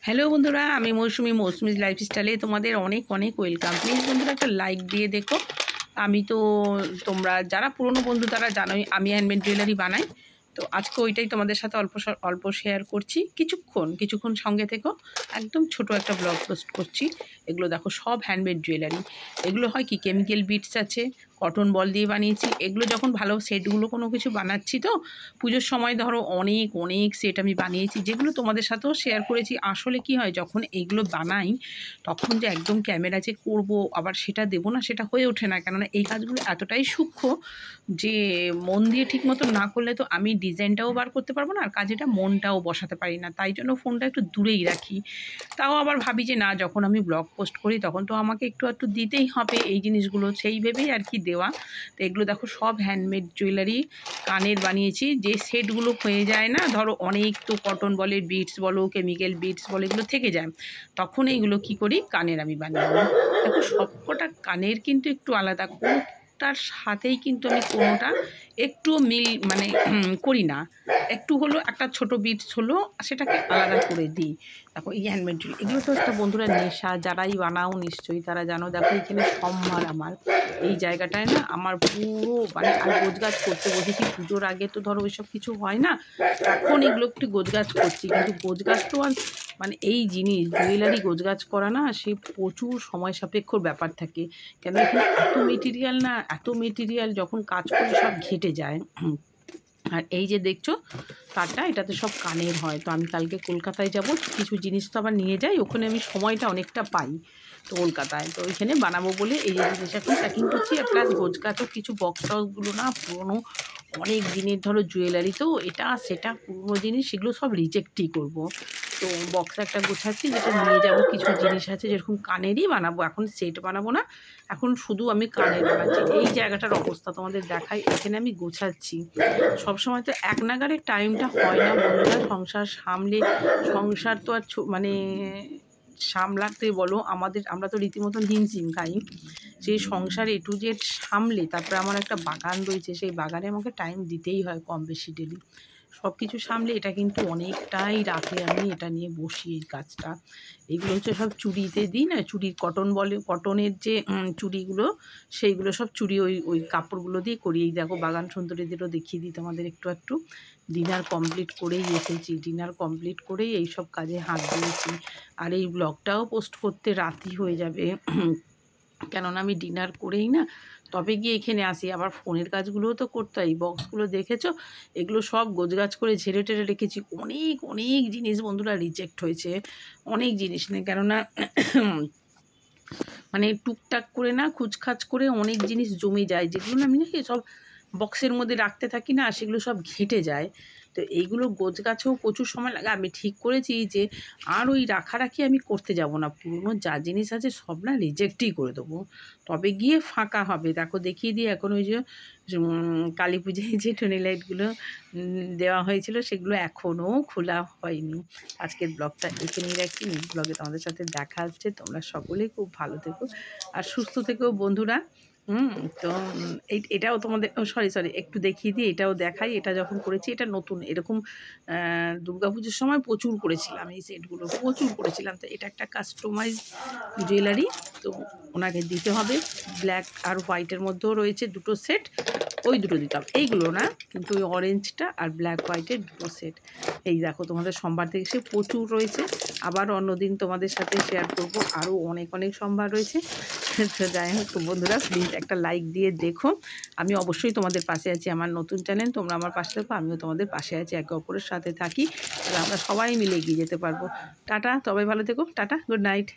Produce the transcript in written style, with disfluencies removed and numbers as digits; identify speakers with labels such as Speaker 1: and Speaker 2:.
Speaker 1: Hello বন্ধুরা, আমি মৌসুমি লাইফস্টাইলে তোমাদের অনেক অনেক ওয়েলকাম। প্লিজ বন্ধুরা একটা লাইক দিয়ে দেখো। আমি তো তোমরা যারা পুরনো বন্ধু তারা জানোই আমি হ্যান্ডমেড জুয়েলারি বানাই। তো আজকে ওইটাই তোমাদের সাথে অল্প শেয়ার করছি। কিছুক্ষণ সঙ্গে থেকো। একদম ছোট একটা ব্লগ পোস্ট করছি। এগুলো দেখো সব হ্যান্ডমেড জুয়েলারি। এগুলো হয় কি কেমিক্যাল বিটস আছে, কটন বল দিয়ে বানিয়েছি। এগুলো যখন ভালো সেটগুলো কোনো কিছু বানাচ্ছি তো পুজোর সময় ধরো অনেক অনেক সেট আমি বানিয়েছি, যেগুলো তোমাদের সাথেও শেয়ার করেছি। আসলে কি হয়, যখন এইগুলো বানাই তখন যে একদম ক্যামেরা যে করবো আবার সেটা দেবো না, সেটা হয়ে ওঠে না। কেননা এই কাজগুলো এতটাই সূক্ষ্ম যে মন দিয়ে ঠিক মতো না করলে তো আমি ডিজাইনটাও বার করতে পারবো না, আর কাজেটা মনটাও বসাতে পারি না। তাই জন্য ফোনটা একটু দূরেই রাখি। তাও আবার ভাবি যে না, যখন আমি ব্লগ পোস্ট করি তখন তো আমাকে একটু একটু দিতেই হবে এই জিনিসগুলো, সেই ভেবেই আর কি দেওয়া। তো এগুলো দেখো সব হ্যান্ডমেড জুয়েলারি, কানের বানিয়েছি। যে সেটগুলো হয়ে যায় না, ধরো অনেক তো কটন বলের বিটস বলো, কেমিক্যাল বিটস বলো, এগুলো থেকে যায়, তখন এইগুলো কি করি, কানের আমি বানিয়ে নিই। দেখো সবকটা কানের কিন্তু একটু আলাদা, কোনোটার সাথেই কিন্তু আমি কোনোটা একটু মিল মানে করি না। একটু হলো একটা ছোট বিটস হলো সেটাকে আলাদা করে দিই। দেখো এই হ্যান্ডমেড জুয়েলারি, এগুলো তো একটা বন্ধুরা নেশা, যারাই বানাও নিশ্চয়ই তারা জানো। দেখো এখানে সম্ভার আমার এই জায়গাটায় না আমার পুরো মানে আর গোছগাছ করতে বসেছি। পুজোর আগে তো ধরো ওইসব কিছু হয় না, এখন এগুলো একটু গোছগাছ করছি। কিন্তু গোছগাছ তো আর মানে এই জিনিস জুয়েলারি গোছগাছ করা না, সে প্রচুর সময় সাপেক্ষর ব্যাপার থাকে। কেন এখানে এত মেটেরিয়াল যখন কাজ করে সব ঘেটে যায়। আর এই যে দেখছো তারটা, এটাতে সব কানের হয়। তো আমি কালকে কলকাতায় যাব, কিছু জিনিস তো আবার নিয়ে যাই, ওখানে আমি সময়টা অনেকটা পাই তো কলকাতায়। তো ওইখানে বানাবো বলে এই যে জিনিস এখন প্যাকিং করছি। আর প্লাস গোছগাছও কিছু বক্স টক্সগুলো না পুরোনো অনেক দিনের ধরো জুয়েলারি, তো এটা সেটা পুরোনো জিনিস, সেগুলো সব রিজেক্টই করব। তো বক্স একটা গোছাচ্ছি, যেটা নিয়ে যাব। কিছু জিনিস আছে যেরকম কানেরই বানাবো, এখন সেট বানাবো না, এখন শুধু আমি কানের বানাচ্ছি। এই জায়গাটার অবস্থা তোমাদের দেখাই, এখানে আমি গোছাচ্ছি। সবসময় তো এক নাগারে টাইমটা হয় না বন্ধুরা, সংসার সামলে। সংসার তো আর মানে সামলাতে বলো, আমরা তো রীতিমতন হিমশিম খাই। সেই সংসার এ টু জেড সামলে তারপরে আমার একটা বাগান রয়েছে, সেই বাগানে আমাকে টাইম দিতেই হয় কম বেশি ডেলি। সব কিছু সামলে এটা কিন্তু অনেকটাই রাতে আমি এটা নিয়ে বসি এই কাজটা। এইগুলো হচ্ছে সব চুড়িতে দিই না, চুড়ির কটনের যে চুড়িগুলো, সেইগুলো সব চুড়ি ওই ওই কাপড়গুলো দিয়ে করি। এই দেখো বাগান সুন্দরীদেরও দেখিয়ে দিই তোমাদের একটু একটু। ডিনার কমপ্লিট করেই এসেছি, ডিনার কমপ্লিট করেই এইসব কাজে হাত দিয়েছি। আর এই ব্লগটাও পোস্ট করতে রাতই হয়ে যাবে, কেননা আমি ডিনার করেই না তবে গিয়ে এখানে আসি। আবার ফোনের কাজগুলোও তো করতে হয়। বক্সগুলো দেখেছো, এগুলো সব গোছগাছ করে ঝেড়ে টেড়ে রেখেছি। অনেক অনেক জিনিস বন্ধুরা রিজেক্ট হয়েছে, অনেক জিনিস নেই, কেননা মানে টুকটাক করে না খুচখাচ করে অনেক জিনিস জমে যায়, যেগুলো না আমি না সব বক্সের মধ্যে রাখতে থাকি না, সেগুলো সব ঘেঁটে যায়। তো এইগুলো গোছগাছেও প্রচুর সময় লাগে। আমি ঠিক করেছি যে আর ওই রাখারাখি আমি করতে যাব না, পুরনো যা জিনিস আছে সব না রিজেক্টই করে দেবো, তবে গিয়ে ফাঁকা হবে। দেখো দেখিয়ে দিই, এখন ওই যে কালী পুজোয় যে টুনি লাইটগুলো দেওয়া হয়েছিল সেগুলো এখনও খোলা হয়নি। আজকের ব্লগটা এখানেই রাখছি, নেক্সট ব্লগে তোমাদের সাথে দেখা হচ্ছে। তোমরা সকলেই খুব ভালো থেকো আর সুস্থ থেকো বন্ধুরা। তো এটাও তোমাদের সরি একটু দেখিয়ে দিই, এটাও দেখাই। এটা যখন করেছি, এটা নতুন এরকম দুর্গাপুজোর সময় প্রচুর করেছিলাম, এই সেটগুলো প্রচুর করেছিলাম। তো এটা একটা কাস্টমাইজ জুয়েলারি, তো ওনাকে দিতে হবে। ব্ল্যাক আর হোয়াইটের মধ্যেও রয়েছে দুটো সেট, ওই দুটো দিতাম, এইগুলো না কিন্তু ওই অরেঞ্জটা আর ব্ল্যাক হোয়াইটের দুটো সেট। এই দেখো তোমাদের সোমবার থেকে সে প্রচুর রয়েছে, আবার অন্যদিন তোমাদের সাথে শেয়ার করব, আরও অনেক অনেক সোমবার রয়েছে। তো যাই হোক বন্ধুরা, প্লিজ একটা লাইক দিয়ে দেখো। আমি অবশ্যই তোমাদের পাশে আছি, আমার নতুন চ্যানেল, তোমরা আমার পাশে থাকো, আমিও তোমাদের পাশে আছি, একে অপরের সাথে থাকি, তাহলে আমরা সবাই মিলে এগিয়ে যেতে পারবো। টাটা, সবাই ভালো থেকো, টাটা, গুড নাইট।